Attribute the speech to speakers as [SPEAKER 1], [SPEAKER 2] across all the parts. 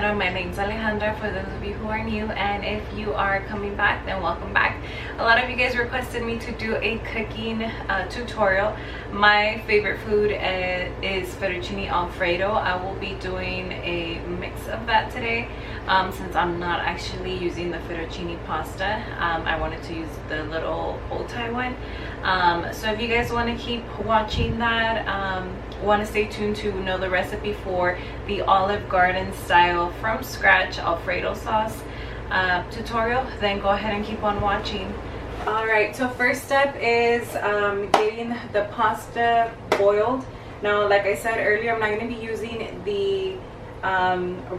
[SPEAKER 1] Alfredo. My name's Alejandra for those of you who are new, and if you are coming back, then welcome back. A lot of you guys requested me to do a cooking tutorial. My favorite food is fettuccine Alfredo. I will be doing a mix of that today since I'm not actually using the fettuccine pasta. I wanted to use the little bow tie one. So if you guys want to keep watching that, want to stay tuned to know the recipe for the Olive Garden style from scratch Alfredo sauce tutorial, then go ahead and keep on watching. Alright, so first step is getting the pasta boiled. Now, like I said earlier, I'm not going to be using the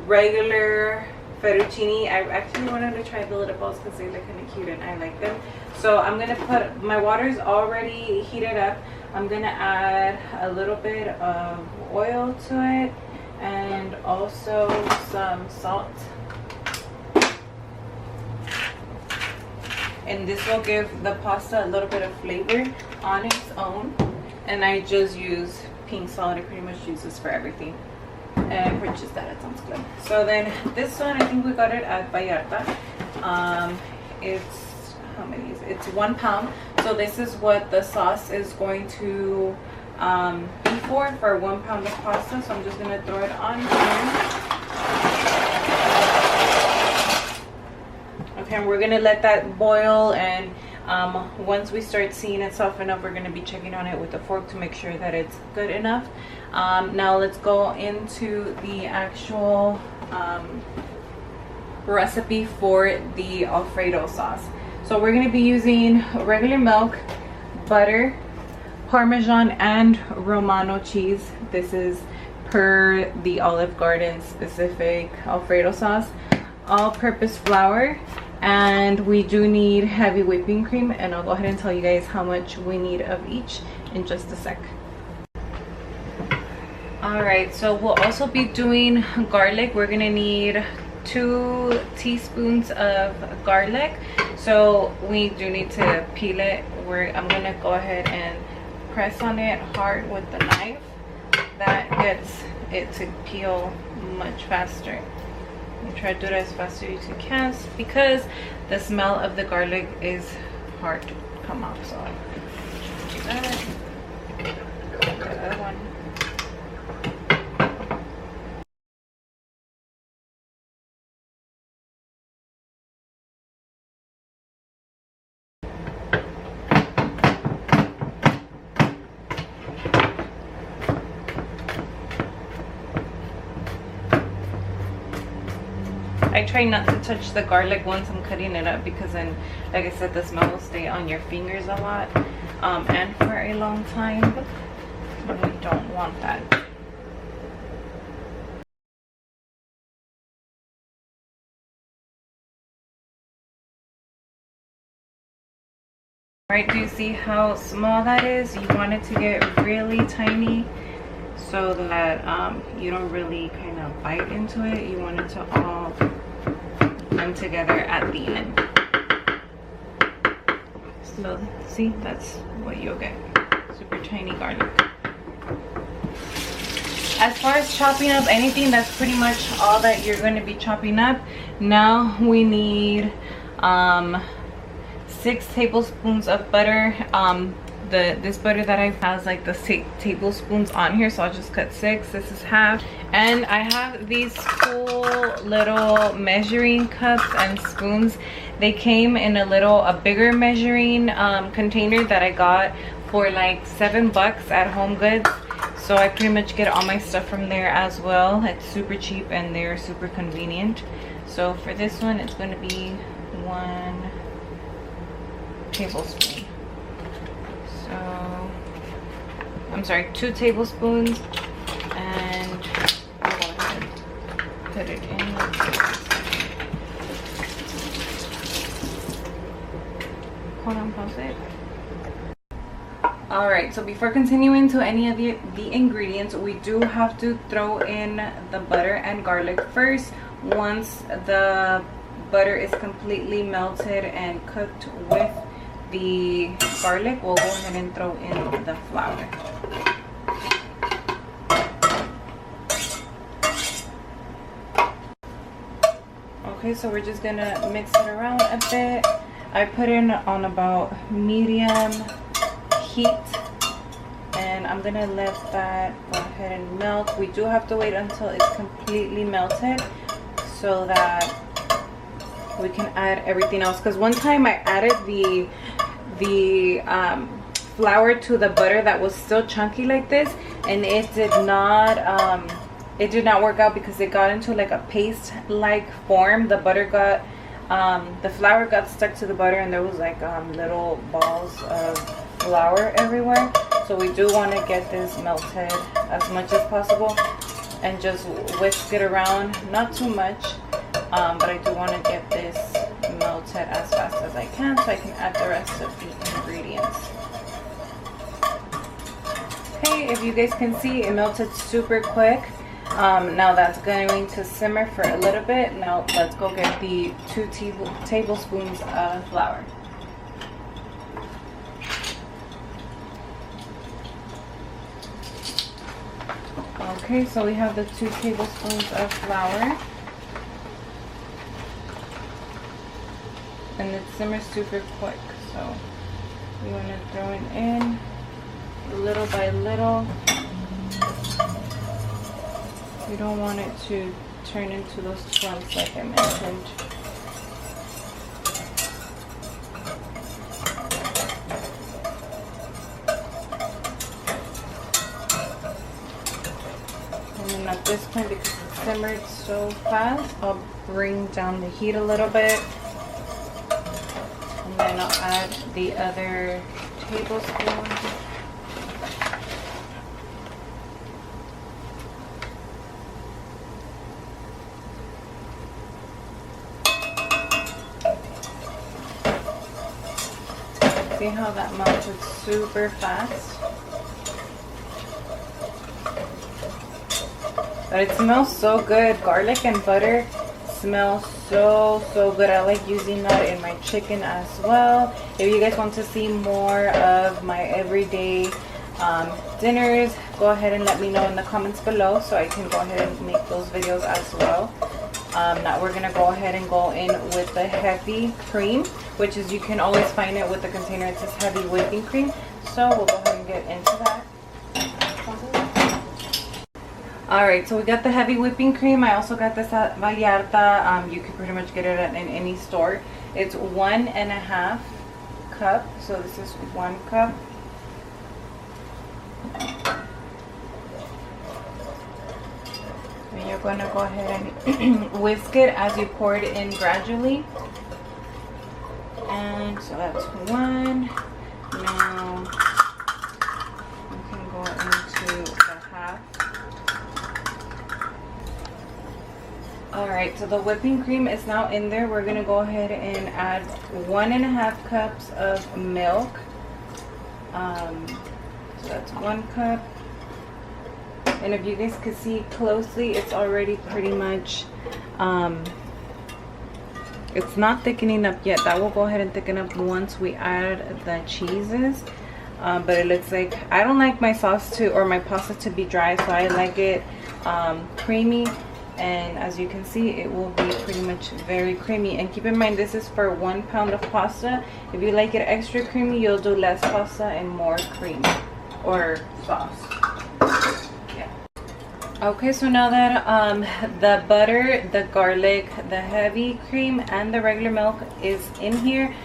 [SPEAKER 1] regular fettuccine. I actually wanted to try the little balls because they look kind of cute and I like them. So I'm going to put, my water's already heated up. I'm going to add a little bit of oil to it and also some salt. And this will give the pasta a little bit of flavor on its own. And I just use pink salt. I pretty much use this for everything. And purchase that, it sounds good. So then this one, I think we got it at Vallarta. It's, how many is it? It's 1 pound. So this is what the sauce is going to be for 1 pound of pasta. So I'm just going to throw it on here. Okay, and we're going to let that boil, and once we start seeing it soften up, we're going to be checking on it with a fork to make sure that it's good enough. Now let's go into the actual recipe for the Alfredo sauce. So we're going to be using regular milk, butter, Parmesan, and Romano cheese. This is per the Olive Garden specific Alfredo sauce. All-purpose flour, and we do need heavy whipping cream, and I'll go ahead and tell you guys how much we need of each in just a sec. Alright, so we'll also be doing garlic. We're going to need 2 teaspoons of garlic. So we do need to peel it. I'm going to go ahead and press on it hard with the knife. That gets it to peel much faster. You try to do it as fast as you can because the smell of the garlic is hard to come off. So do that. The other one. I try not to touch the garlic once I'm cutting it up because then, like I said, the smell will stay on your fingers a lot and for a long time. We don't want that. Alright, do you see how small that is? You want it to get really tiny so that you don't really kind of bite into it. You want it to all blend together at the end. So see, that's what you'll get. Super tiny garlic. As far as chopping up anything, that's pretty much all that you're going to be chopping up. Now we need 6 tablespoons of butter. This butter that I have has like the 6 tablespoons on here, so I'll just cut 6. This is half. And I have these cool little measuring cups and spoons. They came in a bigger measuring container that I got for like $7 at Home Goods. So I pretty much get all my stuff from there as well. It's super cheap and they're super convenient. So for this one, it's going to be 1 tablespoon. So I'm sorry, 2 tablespoons, and I'll go ahead and put it in. Hold on, pause it. Alright, so before continuing to any of the ingredients, we do have to throw in the butter and garlic first. Once the butter is completely melted and cooked with the garlic, we'll go ahead and throw in the flour. Okay, so we're just gonna mix it around a bit. I put it on about medium heat, and I'm gonna let that go ahead and melt. We do have to wait until it's completely melted so that we can add everything else, because one time I added the flour to the butter that was still chunky like this, and it did not work out because it got into like a paste like form. The butter got the flour got stuck to the butter, and there was like little balls of flour everywhere. So we do want to get this melted as much as possible and just whisk it around, not too much, but I do want to get this melted as fast as I can so I can add the rest of the ingredients. Okay, if you guys can see, it melted super quick. Now that's going to simmer for a little bit. Now let's go get the 2 tablespoons of flour. Okay, so we have the 2 tablespoons of flour, and it simmers super quick, so you want to throw it in little by little. You don't want it to turn into those clumps like I mentioned. And then at this point, because it simmered so fast, I'll bring down the heat a little bit. And then I'll add the other tablespoon. See how that melted super fast? But it smells so good. Garlic and butter smells so good. I like using that in my chicken as well. If you guys want to see more of my everyday dinners, go ahead and let me know in the comments below so I can go ahead and make those videos as well. Now we're gonna go ahead and go in with the heavy cream, which is, you can always find it with the container. It says heavy whipping cream. So we'll go ahead and get into that. Alright, so we got the heavy whipping cream. I also got this at Vallarta. You can pretty much get it at in any store. It's 1.5 cup. So this is 1 cup. And you're going to go ahead and whisk it as you pour it in gradually. And so that's 1. Now you can go into the half. Alright, so the whipping cream is now in there. We're going to go ahead and add 1.5 cups of milk. So that's 1 cup. And if you guys could see closely, it's already pretty much, it's not thickening up yet. That will go ahead and thicken up once we add the cheeses. But it looks like, I don't like my sauce to, or my pasta to be dry, so I like it creamy. And as you can see, it will be pretty much very creamy. And keep in mind, this is for 1 pound of pasta. If you like it extra creamy, you'll do less pasta and more cream or sauce. Yeah. Okay, so now that the butter, the garlic, the heavy cream, and the regular milk is in here,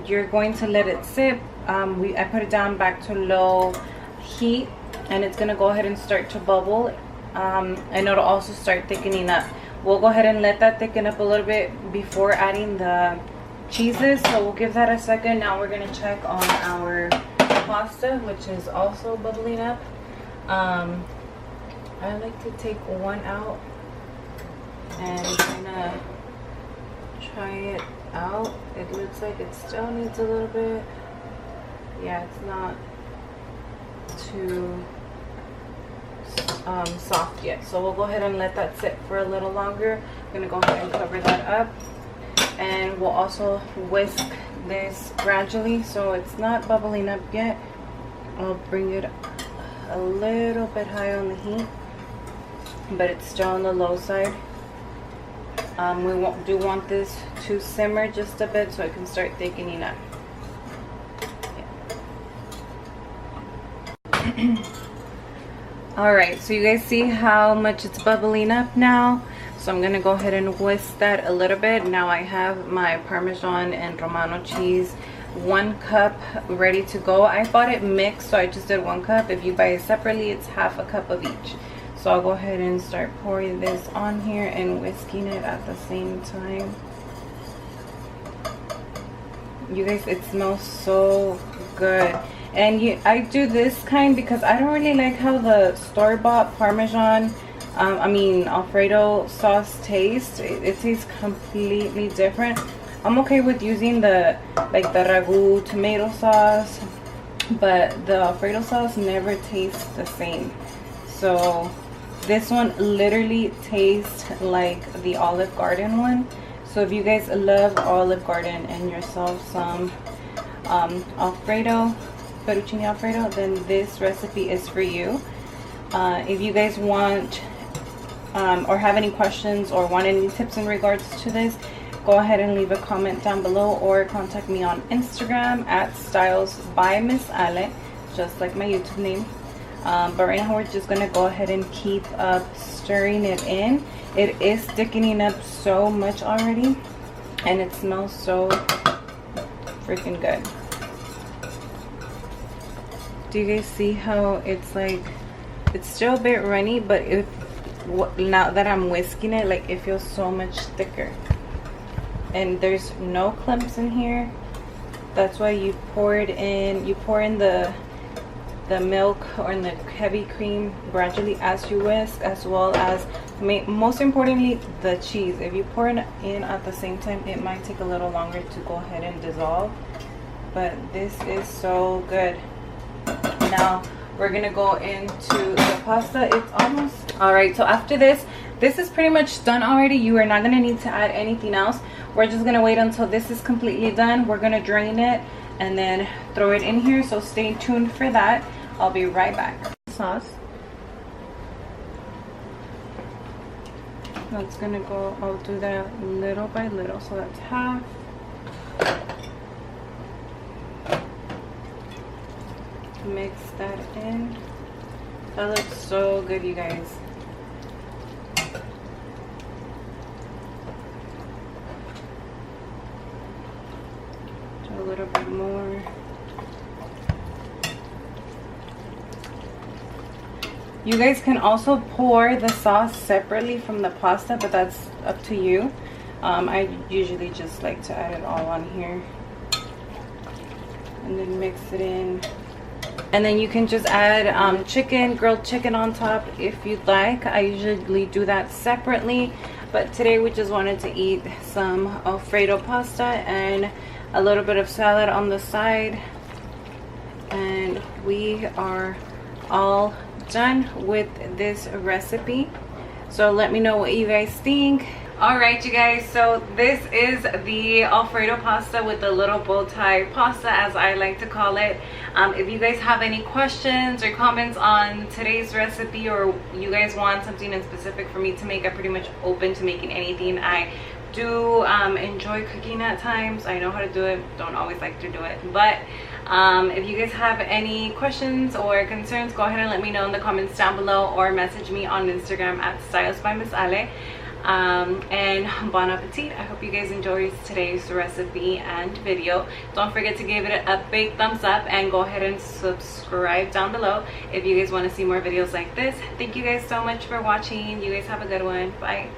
[SPEAKER 1] you're going to let it sit. I put it down back to low heat, and it's gonna go ahead and start to bubble. And it'll also start thickening up. We'll go ahead and let that thicken up a little bit before adding the cheeses, so we'll give that a second. Now we're going to check on our pasta, which is also bubbling up. I like to take 1 out and kind of try it out. It looks like it still needs a little bit. Yeah, it's not too soft yet, so we'll go ahead and let that sit for a little longer. I'm gonna go ahead and cover that up, and we'll also whisk this gradually so it's not bubbling up yet. I'll bring it a little bit high on the heat, but it's still on the low side. do want this to simmer just a bit so it can start thickening up. Alright, so you guys see how much it's bubbling up now? So I'm going to go ahead and whisk that a little bit. Now I have my Parmesan and Romano cheese, 1 cup ready to go. I bought it mixed, so I just did 1 cup. If you buy it separately, it's half a cup of each. So I'll go ahead and start pouring this on here and whisking it at the same time. You guys, it smells so good. And I do this kind because I don't really like how the store-bought Parmesan, Alfredo sauce tastes. It tastes completely different. I'm okay with using the ragu tomato sauce, but the Alfredo sauce never tastes the same. So this one literally tastes like the Olive Garden one. So if you guys love Olive Garden and yourself some Alfredo, fettuccine Alfredo, then this recipe is for you. If you guys want or have any questions or want any tips in regards to this, go ahead and leave a comment down below or contact me on Instagram at Styles by Miss Ale, just like my YouTube name. But right now we're just gonna go ahead and keep stirring it in. It is thickening up so much already, and it smells so freaking good. Do you guys see how it's like, it's still a bit runny, but now that I'm whisking it, like, it feels so much thicker. And there's no clumps in here. That's why you pour it in. You pour in the milk or in the heavy cream gradually as you whisk, as well as most importantly the cheese. If you pour it in at the same time, it might take a little longer to go ahead and dissolve, but this is so good. Now we're gonna go into the pasta. It's almost all right. So after this is pretty much done already. You are not gonna need to add anything else. We're just gonna wait until this is completely done. We're gonna drain it and then throw it in here, so stay tuned for that. I'll be right back. Sauce. That's gonna go, I'll do that little by little. So that's half. Mix that in. That looks so good, you guys. Do a little bit more. You guys can also pour the sauce separately from the pasta, but that's up to you. I usually just like to add it all on here and then mix it in. And then you can just add chicken, grilled chicken on top if you'd like. I usually do that separately, but today we just wanted to eat some Alfredo pasta and a little bit of salad on the side. And we are all done with this recipe. So let me know what you guys think. All right, you guys, so this is the Alfredo pasta with the little bow tie pasta, as I like to call it. If you guys have any questions or comments on today's recipe, or you guys want something in specific for me to make, I'm pretty much open to making anything. I do enjoy cooking at times. I know how to do it, don't always like to do it, but if you guys have any questions or concerns, go ahead and let me know in the comments down below or message me on Instagram at Styles by Miss Ale. And bon appetit. I hope you guys enjoyed today's recipe and video. Don't forget to give it a big thumbs up and go ahead and subscribe down below if you guys want to see more videos like this. Thank you guys so much for watching. You guys have a good one. Bye.